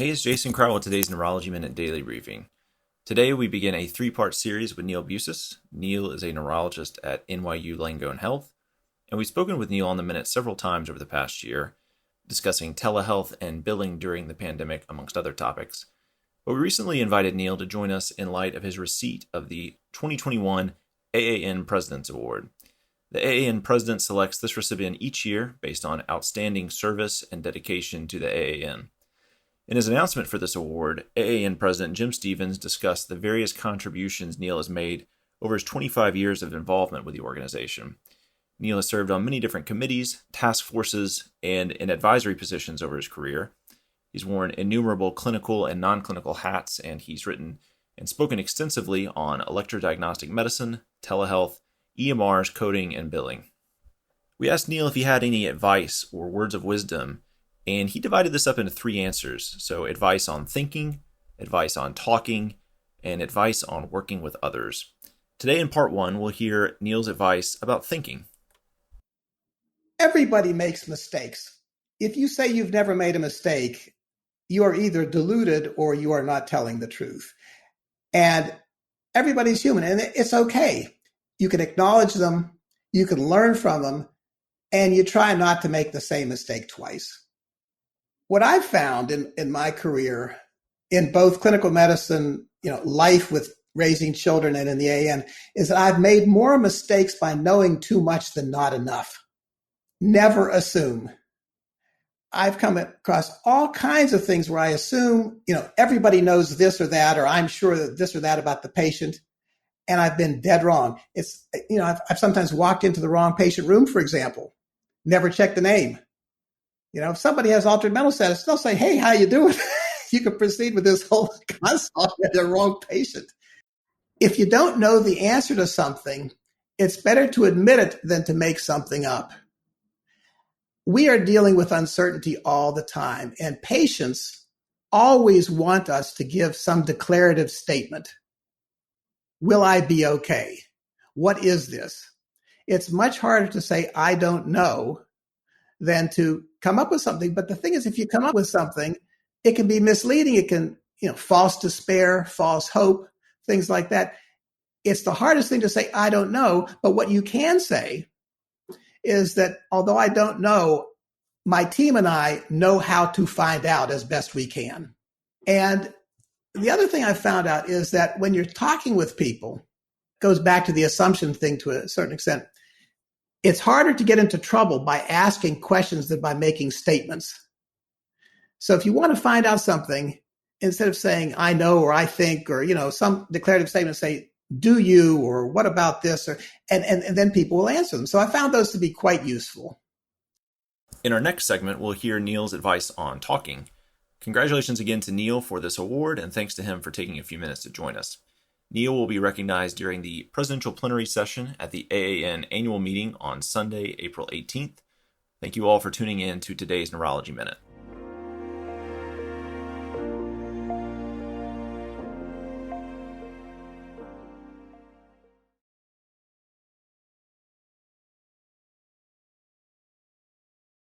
Hey, it's Jason Crowell with today's Neurology Minute Daily Briefing. Today we begin a three-part series with Neil Busis. Neil is a neurologist at NYU Langone Health, and we've spoken with Neil on the Minute several times over the past year, discussing telehealth and billing during the pandemic, amongst other topics. But we recently invited Neil to join us in light of his receipt of the 2021 AAN President's Award. The AAN President selects this recipient each year based on outstanding service and dedication to the AAN. In his announcement for this award, AAN President Jim Stevens discussed the various contributions Neil has made over his 25 years of involvement with the organization. Neil has served on many different committees, task forces, and in advisory positions over his career. He's worn innumerable clinical and non-clinical hats, and he's written and spoken extensively on electrodiagnostic medicine, telehealth, EMRs, coding, and billing. We asked Neil if he had any advice or words of wisdom, and he divided this up into three answers. So advice on thinking, advice on talking, and advice on working with others. Today in part one, we'll hear Neil's advice about thinking. Everybody makes mistakes. If you say you've never made a mistake, you are either deluded or you are not telling the truth. And everybody's human, and it's okay. You can acknowledge them, you can learn from them, and you try not to make the same mistake twice. What I've found in my career, in both clinical medicine, life with raising children and in the AN, is that I've made more mistakes by knowing too much than not enough. Never assume. I've come across all kinds of things where I assume, everybody knows this or that, or I'm sure that this or that about the patient, and I've been dead wrong. I've sometimes walked into the wrong patient room, for example, never checked the name. If somebody has altered mental status, they'll say, "Hey, how you doing?" You can proceed with this whole consult with the wrong patient. If you don't know the answer to something, it's better to admit it than to make something up. We are dealing with uncertainty all the time, and patients always want us to give some declarative statement. Will I be okay? What is this? It's much harder to say, "I don't know," than to come up with something. But the thing is, if you come up with something, it can be misleading. It can, false despair, false hope, things like that. It's the hardest thing to say, "I don't know." But what you can say is that although I don't know, my team and I know how to find out as best we can. And the other thing I found out is that when you're talking with people, it goes back to the assumption thing to a certain extent. It's harder to get into trouble by asking questions than by making statements. So if you want to find out something, instead of saying, "I know," or "I think," or, some declarative statement, say, "Do you," or "What about this?" And then people will answer them. So I found those to be quite useful. In our next segment, we'll hear Neil's advice on talking. Congratulations again to Neil for this award, and thanks to him for taking a few minutes to join us. Neil will be recognized during the presidential plenary session at the AAN annual meeting on Sunday, April 18th. Thank you all for tuning in to today's Neurology Minute.